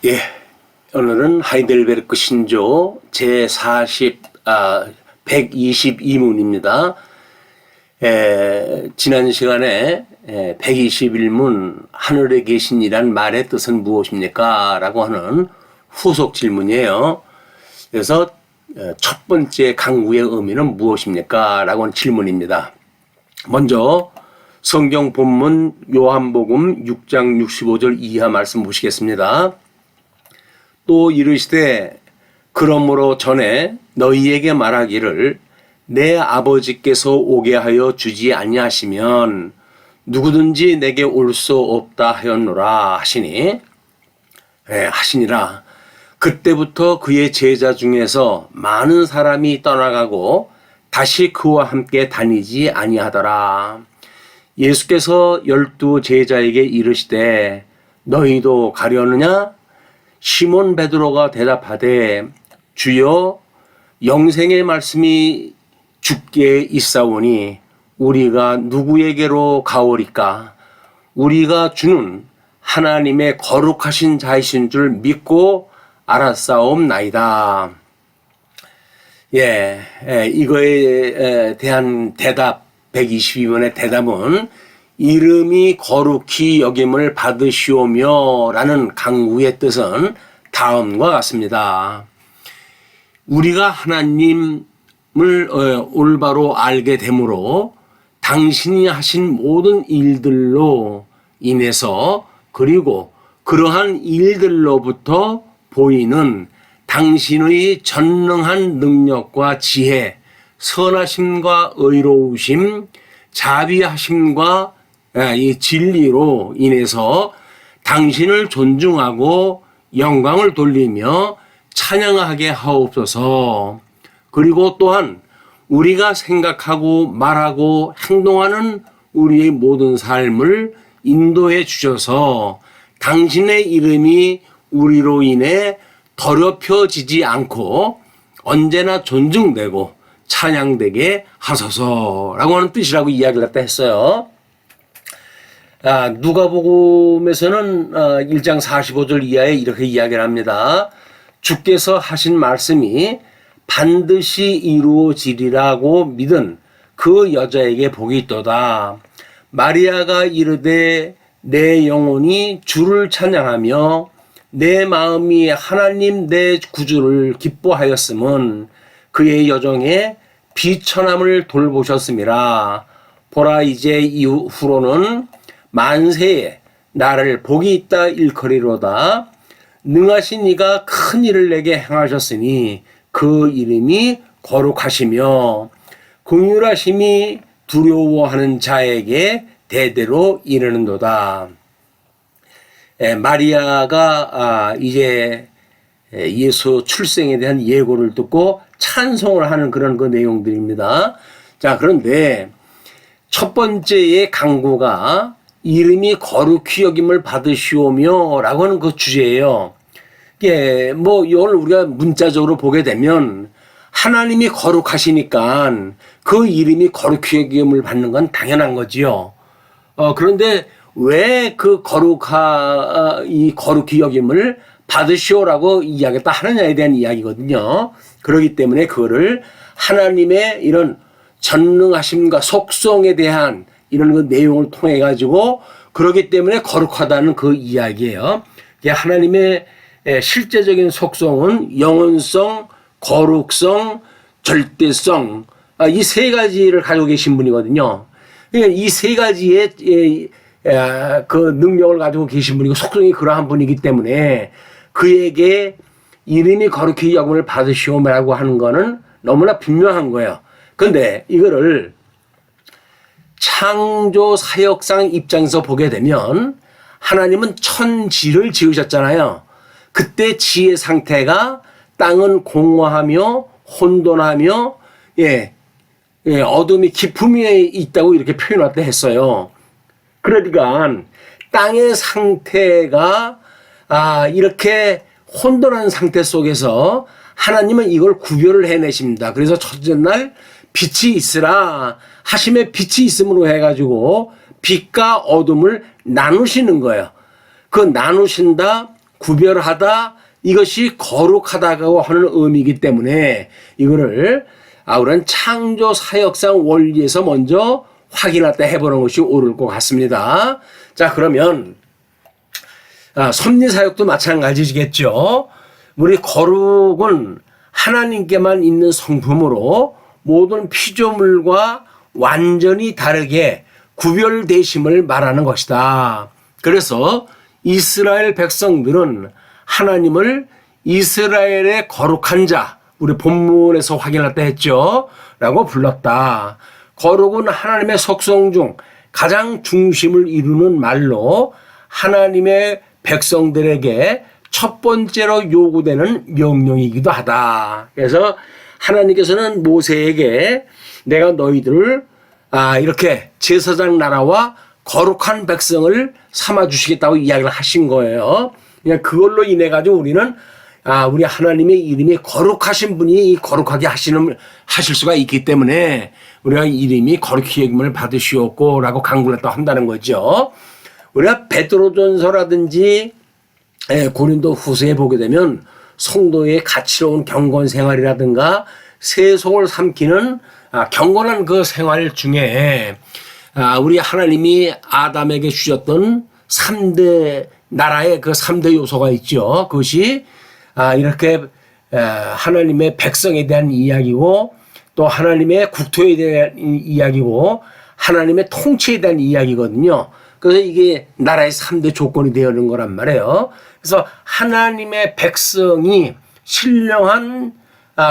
예, 오늘은 하이델베르크 신조 제 122문입니다. 지난 시간에 121문 하늘에 계신 이란 말의 뜻은 무엇입니까? 라고 하는 후속 질문이에요. 그래서 첫 번째 강구의 의미는 무엇입니까? 라고 하는 질문입니다. 먼저 성경 본문 요한복음 6장 65절 이하 말씀 보시겠습니다. 또 이르시되 그러므로 전에 너희에게 말하기를 내 아버지께서 오게 하여 주지 아니하시면 누구든지 내게 올 수 없다 하였노라 하시니 하시니라. 그때부터 그의 제자 중에서 많은 사람이 떠나가고 다시 그와 함께 다니지 아니하더라. 예수께서 12 제자에게 이르시되 너희도 가려느냐? 시몬 베드로가 대답하되 주여 영생의 말씀이 주께 있사오니 우리가 누구에게로 가오리까? 우리가 주는 하나님의 거룩하신 자이신 줄 믿고 알았사옵나이다. 이거에 대한 대답 122번의 대답은 이름이 거룩히 여김을 받으시오며 라는 강구의 뜻은 다음과 같습니다. 우리가 하나님을 올바로 알게 되므로 당신이 하신 모든 일들로 인해서 그리고 그러한 일들로부터 보이는 당신의 전능한 능력과 지혜, 선하심과 의로우심, 자비하심과 이 진리로 인해서 당신을 존중하고 영광을 돌리며 찬양하게 하옵소서. 그리고 또한 우리가 생각하고 말하고 행동하는 우리의 모든 삶을 인도해 주셔서 당신의 이름이 우리로 인해 더럽혀지지 않고 언제나 존중되고 찬양되게 하소서라고 하는 뜻이라고 이야기를 갖다 했어요. 누가복음에서는 1장 45절 이하에 이렇게 이야기를 합니다. 주께서 하신 말씀이 반드시 이루어지리라고 믿은 그 여자에게 복이 있도다. 마리아가 이르되 내 영혼이 주를 찬양하며 내 마음이 하나님 내 구주를 기뻐하였음은 그의 여정에 비천함을 돌보셨음이라. 보라 이제 이후로는 만세에 나를 복이 있다 일컬이로다. 능하신 이가 큰 일을 내게 행하셨으니 그 이름이 거룩하시며 긍휼하심이 두려워하는 자에게 대대로 이르는도다. 마리아가 이제 예수 출생에 대한 예고를 듣고 찬송을 하는 그런 그 내용들입니다. 자, 그런데 첫 번째의 강구가 이름이 거룩히 여김을 받으시오며 라고 하는 그 주제예요. 이게 이걸 우리가 문자적으로 보게 되면 하나님이 거룩하시니까 그 이름이 거룩히 여김을 받는 건 당연한 거지요. 그런데 왜 그 거룩히 여김을 받으시오라고 이야기했다 하느냐에 대한 이야기거든요. 그렇기 때문에 그거를 하나님의 이런 전능하심과 속성에 대한 이런 그 내용을 통해 가지고 그렇기 때문에 거룩하다는 그 이야기예요. 하나님의 실제적인 속성은 영원성, 거룩성, 절대성, 이 세 가지를 가지고 계신 분이거든요. 이 세 가지의 그 능력을 가지고 계신 분이고 속성이 그러한 분이기 때문에 그에게 이름이 거룩히 여김을 받으시오라고 하는 거는 너무나 분명한 거예요. 그런데 이거를 창조 사역상 입장에서 보게 되면 하나님은 천지를 지으셨잖아요. 그때 지의 상태가 땅은 공허하며 혼돈하며 어둠이 깊음에 있다고 이렇게 표현할 때 했어요. 그러니까 땅의 상태가 이렇게 혼돈한 상태 속에서 하나님은 이걸 구별을 해내십니다. 그래서 첫째 날 빛이 있으라 하심에 빛이 있음으로 해가지고 빛과 어둠을 나누시는 거예요. 그 나누신다, 구별하다 이것이 거룩하다고 하는 의미이기 때문에 이거를 우리는 창조 사역상 원리에서 먼저 확인할 때 해보는 것이 옳을 것 같습니다. 자, 그러면 섭리사역도 마찬가지겠죠. 우리 거룩은 하나님께만 있는 성품으로 모든 피조물과 완전히 다르게 구별되심을 말하는 것이다. 그래서 이스라엘 백성들은 하나님을 이스라엘의 거룩한 자, 우리 본문에서 확인할 때 했죠. 라고 불렀다. 거룩은 하나님의 속성 중 가장 중심을 이루는 말로 하나님의 백성들에게 첫 번째로 요구되는 명령이기도 하다. 그래서 하나님께서는 모세에게 내가 너희들을 이렇게 제사장 나라와 거룩한 백성을 삼아 주시겠다고 이야기를 하신 거예요. 그냥 그걸로 인해 가지고 우리는 우리 하나님의 이름이 거룩하신 분이 거룩하게 하실 수가 있기 때문에 우리가 이름이 거룩히 여김을 받으시옵고라고 간구를 또 한다는 거죠. 우리가 베드로전서라든지 고린도 후서에 보게 되면 성도의 가치로운 경건 생활이라든가 세속을 삼키는 경건한 그 생활 중에 우리 하나님이 아담에게 주셨던 3대 나라의 그 3대 요소가 있죠. 그것이 이렇게 하나님의 백성에 대한 이야기고 또 하나님의 국토에 대한 이야기고 하나님의 통치에 대한 이야기거든요. 그래서 이게 나라의 3대 조건이 되어있는 거란 말이에요. 그래서 하나님의 백성이 신령한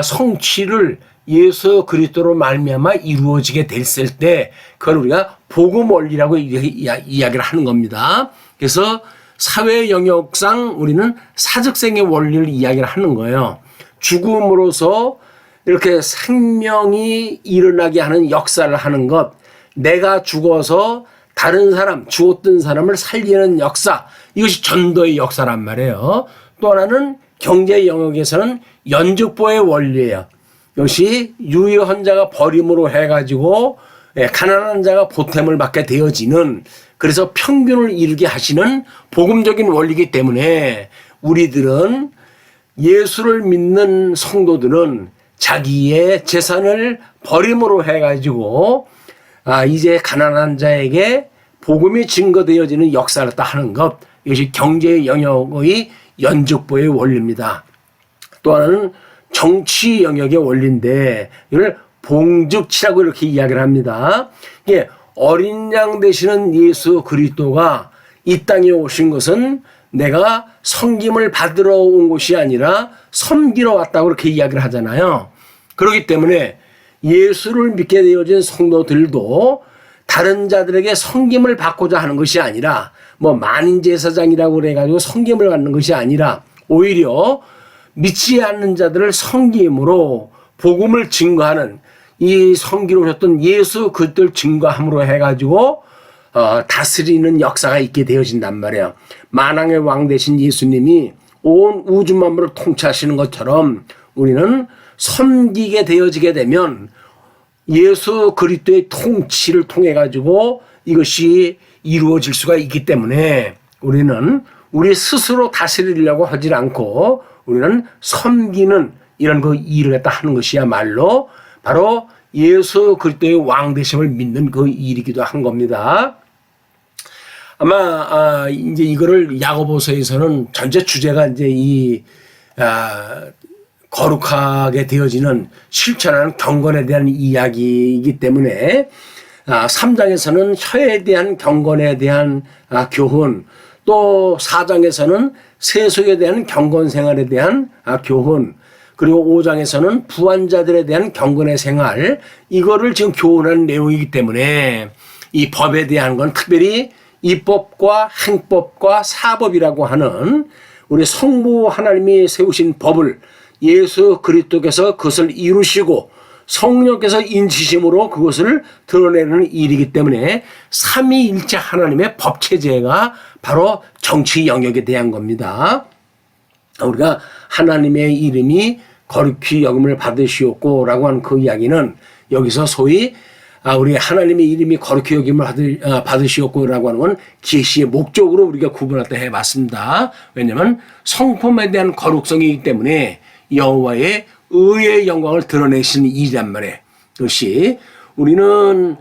성취를 예수 그리스도로 말미암아 이루어지게 됐을 때 그걸 우리가 복음 원리라고 이야기를 하는 겁니다. 그래서 사회 영역상 우리는 사적생의 원리를 이야기를 하는 거예요. 죽음으로써 이렇게 생명이 일어나게 하는 역사를 하는 것, 내가 죽어서 다른 사람, 죽었던 사람을 살리는 역사, 이것이 전도의 역사란 말이에요. 또 하나는 경제 영역에서는 연죽보의 원리예요. 이것이 유효한 자가 버림으로 해가지고 가난한 자가 보탬을 받게 되어지는, 그래서 평균을 이루게 하시는 복음적인 원리이기 때문에 우리들은 예수를 믿는 성도들은 자기의 재산을 버림으로 해가지고 이제 가난한 자에게 복음이 증거되어지는 역사를 하는 것, 이것이 경제 영역의 연죽보의 원리입니다. 또 하나는 정치 영역의 원리인데 이걸 봉죽치라고 이렇게 이야기를 합니다. 이게 어린 양 되시는 예수 그리스도가 이 땅에 오신 것은 내가 섬김을 받으러 온 것이 아니라 섬기러 왔다고 그렇게 이야기를 하잖아요. 그렇기 때문에 예수를 믿게 되어진 성도들도 다른 자들에게 섬김을 받고자 하는 것이 아니라 만인제사장이라고 그래가지고 섬김을 받는 것이 아니라 오히려 믿지 않는 자들을 섬김으로 복음을 증거하는, 이 섬기러 오셨던 예수 그리스도를 증거함으로 해가지고 다스리는 역사가 있게 되어진단 말이에요. 만왕의 왕 되신 예수님이 온 우주 만물을 통치하시는 것처럼 우리는 섬기게 되어지게 되면 예수 그리스도의 통치를 통해 가지고 이것이 이루어질 수가 있기 때문에 우리는 우리 스스로 다스리려고 하지 않고 우리는 섬기는 이런 그 일을 갖다 하는 것이야말로 바로 예수 그리스도의 왕 되심을 믿는 그 일이기도 한 겁니다. 아마 이제 이거를 야고보서에서는 전체 주제가 이제 이 거룩하게 되어지는 실천하는 경건에 대한 이야기이기 때문에 3장에서는 혀에 대한 경건에 대한 교훈, 또 4장에서는 세속에 대한 경건 생활에 대한 교훈, 그리고 5장에서는 부한자들에 대한 경건의 생활, 이거를 지금 교훈하는 내용이기 때문에 이 법에 대한 건 특별히 입법과 행법과 사법이라고 하는 우리 성부 하나님이 세우신 법을 예수 그리스도께서 그것을 이루시고 성령께서 인치심으로 그것을 드러내는 일이기 때문에 삼위일체 하나님의 법체제가 바로 정치 영역에 대한 겁니다. 우리가 하나님의 이름이 거룩히 여김을 받으시옵고 라고 하는 그 이야기는 여기서 소위 우리 하나님의 이름이 거룩히 여김을 받으시었고라고 하는 건 계시의 목적으로 우리가 구분할 때 해봤습니다. 왜냐하면 성품에 대한 거룩성이기 때문에 여호와의 의의 영광을 드러내시는 일이란 말이에요. 그것이 우리는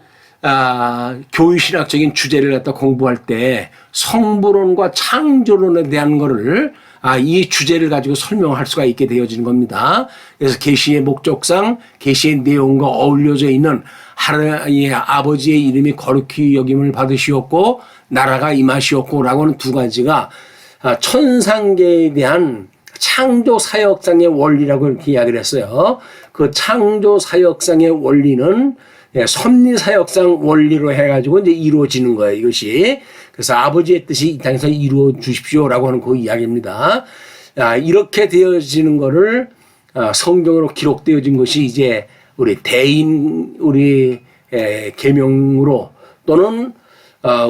교육신학적인 주제를 갖다 공부할 때 성부론과 창조론에 대한 거를 이 주제를 가지고 설명할 수가 있게 되어지는 겁니다. 그래서 계시의 목적상 계시의 내용과 어울려져 있는 하나님의 아버지의 이름이 거룩히 여김을 받으시었고 나라가 임하시었고 라고 하는 두 가지가 천상계에 대한 창조 사역상의 원리라고 이렇게 이야기를 했어요. 그 창조 사역상의 원리는 섭리 사역상 원리로 해가지고 이제 이루어지는 거예요, 이것이. 그래서 아버지의 뜻이 이 땅에서 이루어 주십시오라고 하는 그 이야기입니다. 이렇게 되어지는 거를 성경으로 기록되어진 것이 이제 우리 계명으로 또는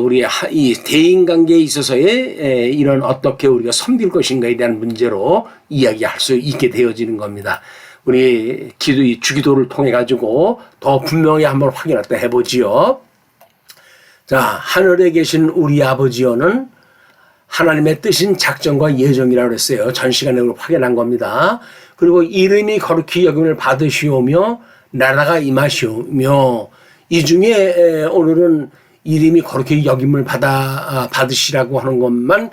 우리 이 대인 관계에 있어서의 이런 어떻게 우리가 섬길 것인가에 대한 문제로 이야기할 수 있게 되어지는 겁니다. 우리 주기도를 통해 가지고 더 분명히 한번 확인했다 해보지요. 자, 하늘에 계신 우리 아버지여는 하나님의 뜻인 작정과 예정이라고 했어요. 전 시간에 확인한 겁니다. 그리고 이름이 거룩히 여김을 받으시오며 나라가 임하시오며 이 중에 오늘은 이름이 거룩히 여김을 받으시라고 하는 것만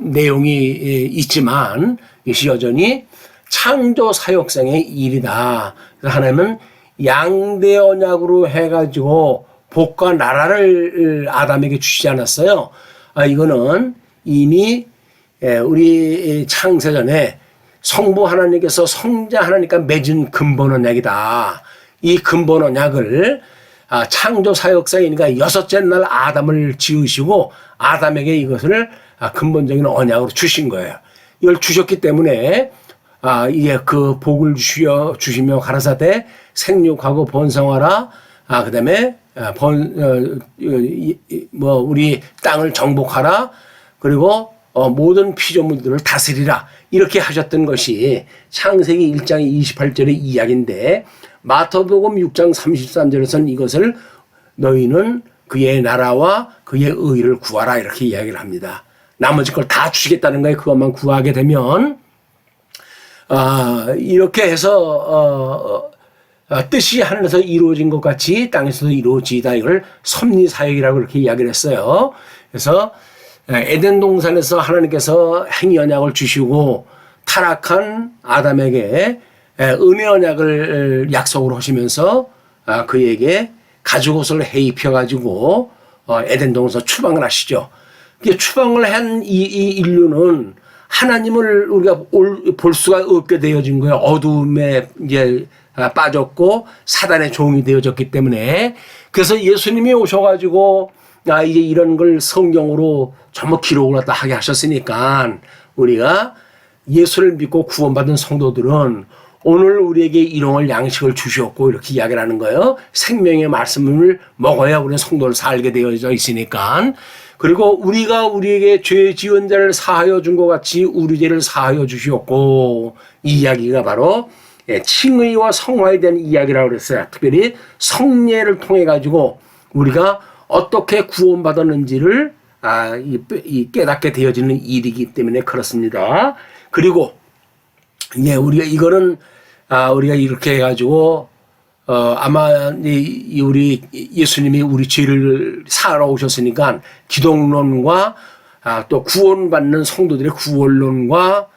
내용이 있지만 이것이 여전히 창조 사역상의 일이다. 그래서 하나님은 양대 언약으로 해가지고 복과 나라를 아담에게 주시지 않았어요. 이거는 이미 우리 창세전에 성부 하나님께서 성자 하나님과 맺은 근본 언약이다. 이 근본 언약을 창조 사역사이니까 여섯째 날 아담을 지으시고 아담에게 이것을 근본적인 언약으로 주신 거예요. 이걸 주셨기 때문에 이게 그 복을 주시며 가라사대 생육하고 번성하라. 그다음에 우리 땅을 정복하라. 그리고 모든 피조물들을 다스리라. 이렇게 하셨던 것이 창세기 1장 28절의 이야기인데 마태복음 6장 33절에서는 이것을 너희는 그의 나라와 그의 의를 구하라 이렇게 이야기를 합니다. 나머지 걸 다 주시겠다는 거예요. 그것만 구하게 되면 이렇게 해서 뜻이 하늘에서 이루어진 것 같이 땅에서도 이루어지다. 이걸 섭리사역이라고 이렇게 이야기를 했어요. 그래서 에덴 동산에서 하나님께서 행위 언약을 주시고 타락한 아담에게 은혜 언약을 약속으로 하시면서 그에게 가죽옷을 해입혀 가지고 에덴 동산에서 추방을 하시죠. 추방을 한 이 인류는 하나님을 우리가 볼 수가 없게 되어진 거예요. 어두움에 이제 빠졌고 사단의 종이 되어졌기 때문에. 그래서 예수님이 오셔가지고 이제 이런 걸 성경으로 전부 기록을 갖다 하게 하셨으니까 우리가 예수를 믿고 구원받은 성도들은 오늘 우리에게 일용할 양식을 주셨고 이렇게 이야기를 하는 거예요. 생명의 말씀을 먹어야 우리는 성도를 살게 되어져 있으니까. 그리고 우리가 우리에게 죄 지은 자를 사하여 준 것 같이 우리 죄를 사하여 주시었고 이 이야기가 바로 칭의와 성화에 대한 이야기라고 그랬어요. 특별히 성례를 통해 가지고 우리가 어떻게 구원받았는지를 깨닫게 되어지는 일이기 때문에 그렇습니다. 그리고 우리가 이거는 우리가 이렇게 해가지고 아마 우리 예수님이 우리 죄를 사하러 오셨으니까 기독론과 또 구원받는 성도들의 구원론과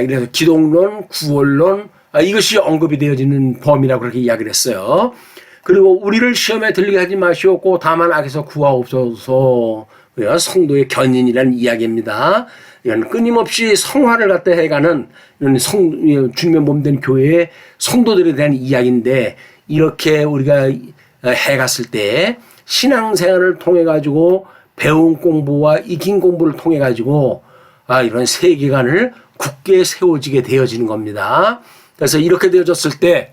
이래서 기독론, 구원론 이것이 언급이 되어지는 범위라고 그렇게 이야기를 했어요. 그리고 우리를 시험에 들리게 하지 마시옵고 다만 악에서 구하옵소서. 성도의 견인이라는 이야기입니다. 이건 끊임없이 성화를 갖다 해가는 이런 주님의 몸된 교회의 성도들에 대한 이야기인데 이렇게 우리가 해갔을 때 신앙생활을 통해 가지고 배운 공부와 익힌 공부를 통해 가지고 이런 세계관을 굳게 세워지게 되어지는 겁니다. 그래서 이렇게 되어졌을 때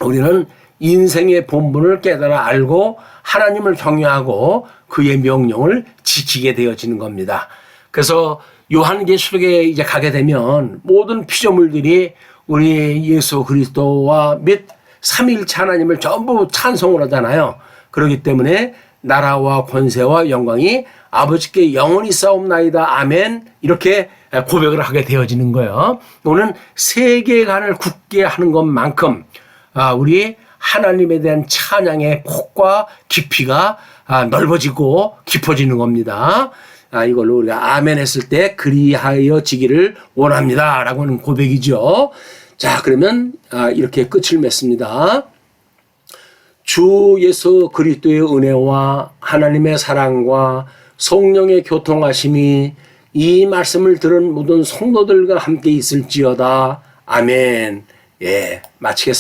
우리는 인생의 본분을 깨달아 알고 하나님을 경외하고 그의 명령을 지키게 되어지는 겁니다. 그래서 요한계시록에 이제 가게 되면 모든 피조물들이 우리 예수 그리스도와 및 삼위일체 하나님을 전부 찬송을 하잖아요. 그렇기 때문에 나라와 권세와 영광이 아버지께 영원히 싸움나이다. 아멘. 이렇게 고백을 하게 되어지는 거예요. 오늘 세계관을 굳게 하는 것만큼 우리 하나님에 대한 찬양의 폭과 깊이가 넓어지고 깊어지는 겁니다. 이걸로 우리가 아멘 했을 때 그리하여지기를 원합니다. 라고 하는 고백이죠. 자, 그러면 이렇게 끝을 맺습니다. 주 예수 그리스도의 은혜와 하나님의 사랑과 성령의 교통하심이 이 말씀을 들은 모든 성도들과 함께 있을지어다. 아멘. 예, 마치겠습니다.